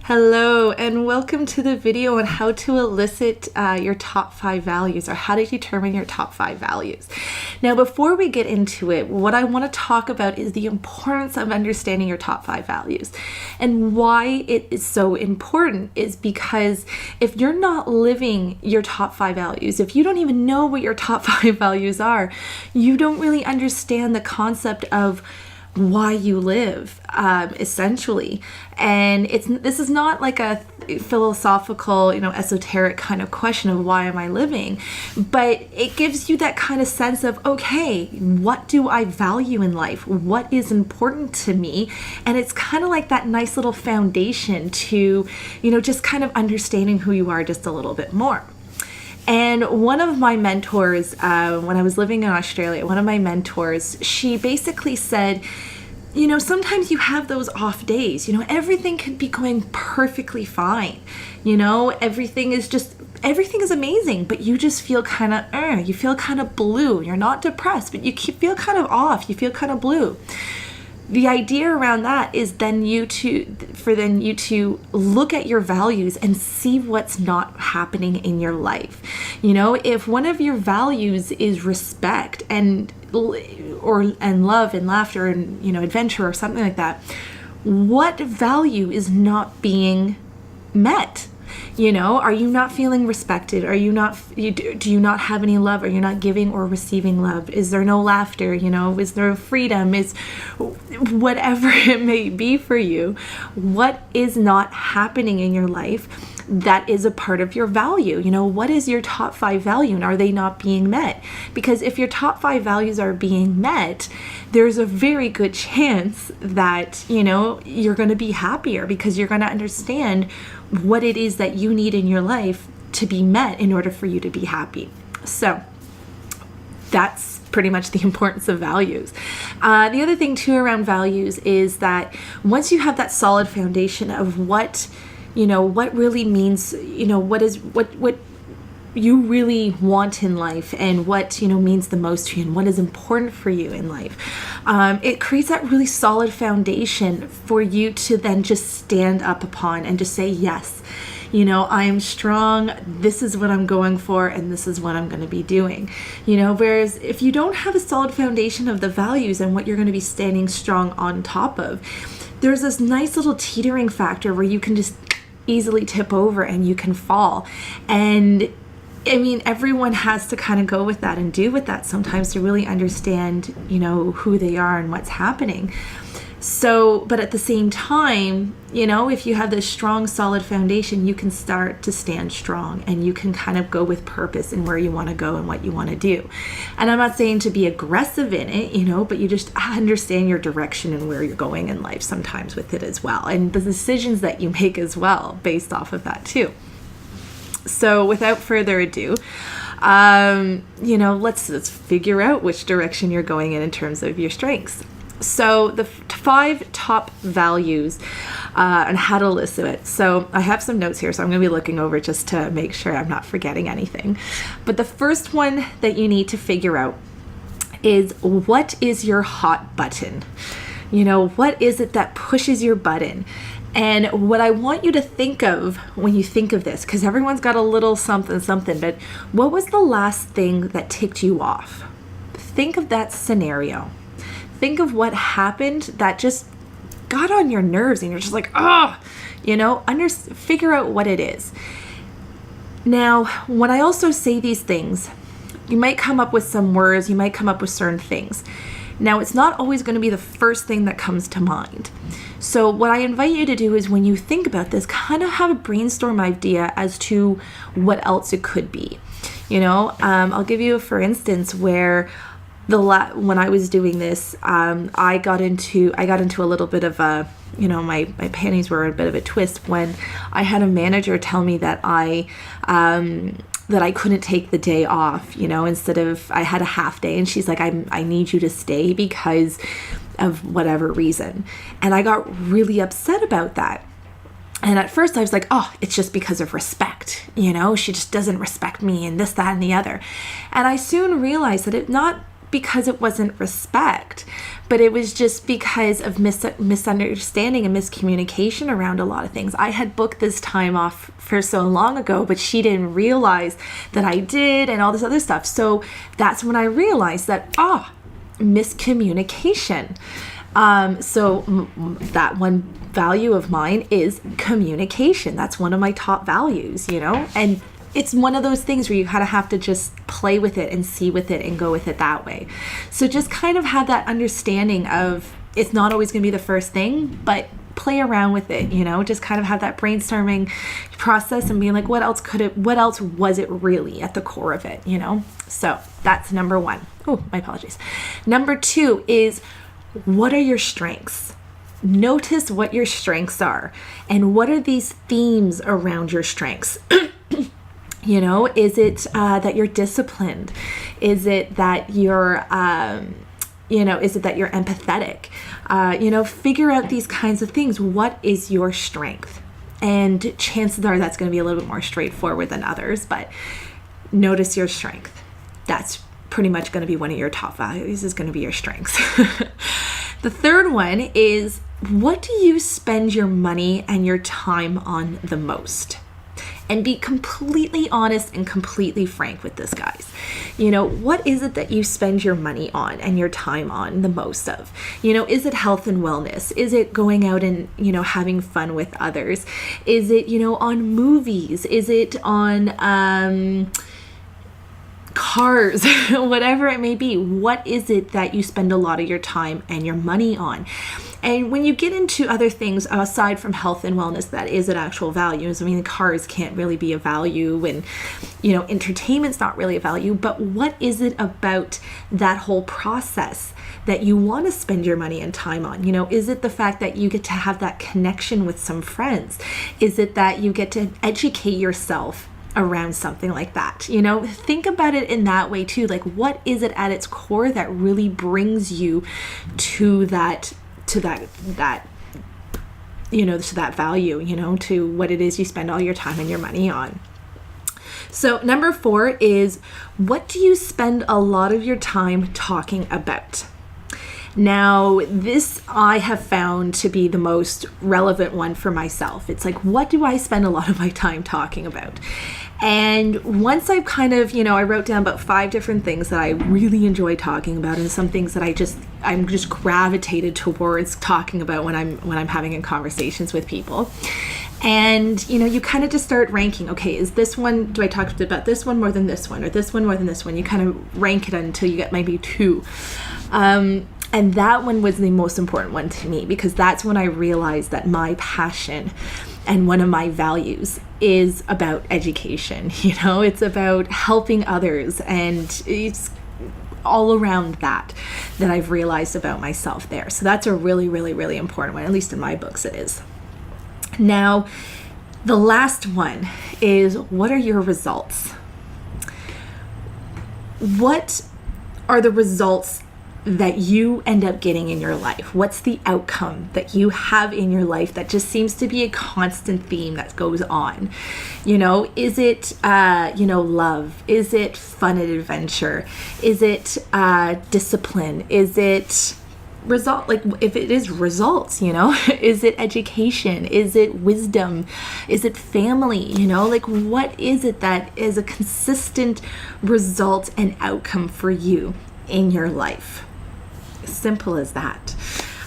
Hello and welcome to the video on how to elicit your top 5 values, or how to determine your top 5 values. Now, before we get into it, what I want to talk about is the importance of understanding your top 5 values. And why it is so important is because if you're not living your top 5 values, if you don't even know what your top 5 values are, you don't really understand the concept of why you live, essentially. And this is not like a philosophical, esoteric kind of question of why am I living, but it gives you that kind of sense of, okay, what do I value in life? What is important to me? And it's kind of like that nice little foundation to, just kind of understanding who you are just a little bit more. And one of my mentors, when I was living in Australia, she basically said, sometimes you have those off days, everything could be going perfectly fine. Everything is amazing, but you just feel kind of, you feel kind of blue. You're not depressed, but you feel kind of off. You feel kind of blue. The idea around that is then you to look at your values and see what's not happening in your life. If one of your values is respect and love and laughter and adventure or something like that, what value is not being met? Are you not feeling respected? Do you not have any love? Are you not giving or receiving love? Is there no laughter? Is there freedom? Is whatever it may be for you, what is not happening in your life that is a part of your value? What is your top 5 value, and are they not being met? Because if your top 5 values are being met, there's a very good chance that, you're going to be happier, because you're going to understand what it is that you need in your life to be met in order for you to be happy. So that's pretty much the importance of values. The other thing too around values is that once you have that solid foundation of what really means, what you really want in life, and what means the most to you, and what is important for you in life, it creates that really solid foundation for you to then just stand up upon and just say, yes, I am strong, this is what I'm going for, and this is what I'm going to be doing. Whereas if you don't have a solid foundation of the values and what you're going to be standing strong on top of, there's this nice little teetering factor where you can just easily tip over and you can fall. And everyone has to kind of go with that and do with that sometimes to really understand, who they are and what's happening. So, but at the same time, if you have this strong, solid foundation, you can start to stand strong, and you can kind of go with purpose and where you want to go and what you want to do. And I'm not saying to be aggressive in it, but you just understand your direction and where you're going in life sometimes with it as well. And the decisions that you make as well based off of that too. So without further ado, let's figure out which direction you're going in terms of your strengths. So the 5 top values and how to elicit it. So I have some notes here, so I'm going to be looking over just to make sure I'm not forgetting anything. But the first one that you need to figure out is, what is your hot button? What is it that pushes your button? And what I want you to think of when you think of this, because everyone's got a little something, but what was the last thing that ticked you off? Think of that scenario. Think of what happened that just got on your nerves and you're just like, figure out what it is. Now, when I also say these things, you might come up with some words, you might come up with certain things. Now, it's not always going to be the first thing that comes to mind. So what I invite you to do is, when you think about this, kind of have a brainstorm idea as to what else it could be. I'll give you for instance where when I was doing this, I got into a little bit of a, my panties were a bit of a twist when I had a manager tell me that I couldn't take the day off, instead of, I had a half day, and she's like, I need you to stay because of whatever reason. And I got really upset about that. And at first I was like, oh, it's just because of respect, she just doesn't respect me and this, that, and the other. And I soon realized that it not because it wasn't respect, but it was just because of misunderstanding and miscommunication around a lot of things. I had booked this time off for so long ago, but she didn't realize that I did and all this other stuff. So that's when I realized that, miscommunication. So that one value of mine is communication. That's one of my top values, and it's one of those things where you kind of have to just play with it and see with it and go with it that way. So just kind of have that understanding of it's not always going to be the first thing, but play around with it, just kind of have that brainstorming process and being like, what else was it really at the core of it, So that's number one. Oh, my apologies. Number two is, what are your strengths? Notice what your strengths are and what are these themes around your strengths? Is it that you're disciplined? Is it that you're, is it that you're empathetic? Figure out these kinds of things. What is your strength? And chances are that's going to be a little bit more straightforward than others, but notice your strength. That's pretty much going to be one of your top values, is going to be your strengths. The third one is, what do you spend your money and your time on the most? And be completely honest and completely frank with this, guys. What is it that you spend your money on and your time on the most of? Is it health and wellness? Is it going out and, having fun with others? Is it, on movies? Is it on cars? Whatever it may be. What is it that you spend a lot of your time and your money on? And when you get into other things aside from health and wellness, that is an actual value. I mean, cars can't really be a value, and, entertainment's not really a value, but what is it about that whole process that you want to spend your money and time on? Is it the fact that you get to have that connection with some friends? Is it that you get to educate yourself around something like that? Think about it in that way too. Like, what is it at its core that really brings you to that value, to what it is you spend all your time and your money on. So number 4 is, what do you spend a lot of your time talking about? Now, this I have found to be the most relevant one for myself. It's like, what do I spend a lot of my time talking about? And once I've kind of, I wrote down about 5 different things that I really enjoy talking about, and some things that I'm just gravitated towards talking about when I'm having in conversations with people. And, you kind of just start ranking, okay, is this one, do I talk about this one more than this one, or this one more than this one? You kind of rank it until you get maybe 2. And that one was the most important one to me, because that's when I realized that my passion and one of my values is about education. It's about helping others, and it's all around that I've realized about myself there. So that's a really, really, really important one, at least in my books it is. Now, the last one is, what are your results? What are the results that you end up getting in your life? What's the outcome that you have in your life that just seems to be a constant theme that goes on? Is it, love? Is it fun and adventure? Is it discipline? Is it result? Like, if it is results, is it education? Is it wisdom? Is it family? What is it that is a consistent result and outcome for you in your life? Simple as that.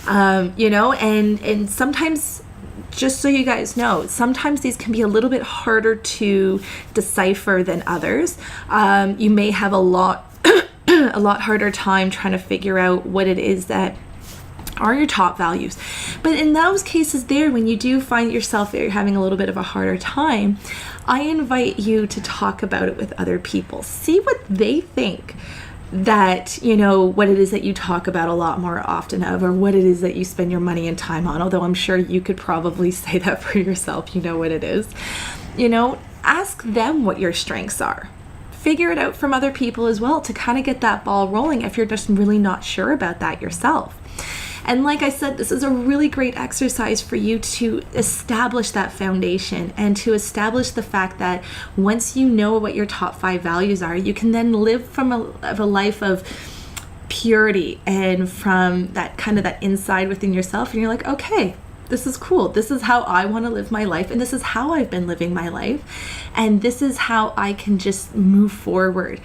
And sometimes, just so you guys know, sometimes these can be a little bit harder to decipher than others. You may have a lot harder time trying to figure out what it is that are your top values. But in those cases there, when you do find yourself there, you're having a little bit of a harder time, I invite you to talk about it with other people. See what they think that, what it is that you talk about a lot more often of, or what it is that you spend your money and time on. Although I'm sure you could probably say that for yourself, what it is. Ask them what your strengths are. Figure it out from other people as well, to kind of get that ball rolling if you're just really not sure about that yourself. And like I said, this is a really great exercise for you to establish that foundation, and to establish the fact that once you know what your top 5 values are, you can then live from a life of purity and from that kind of that inside within yourself, and you're like, okay, this is cool. This is how I want to live my life, and this is how I've been living my life, and this is how I can just move forward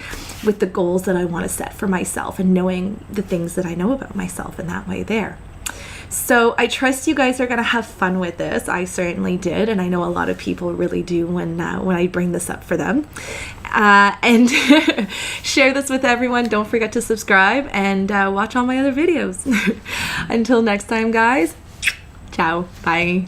with the goals that I want to set for myself, and knowing the things that I know about myself in that way there. So I trust you guys are going to have fun with this. I certainly did, and I know a lot of people really do when I bring this up for them. And share this with everyone. Don't forget to subscribe and watch all my other videos. Until next time, guys. Ciao. Bye.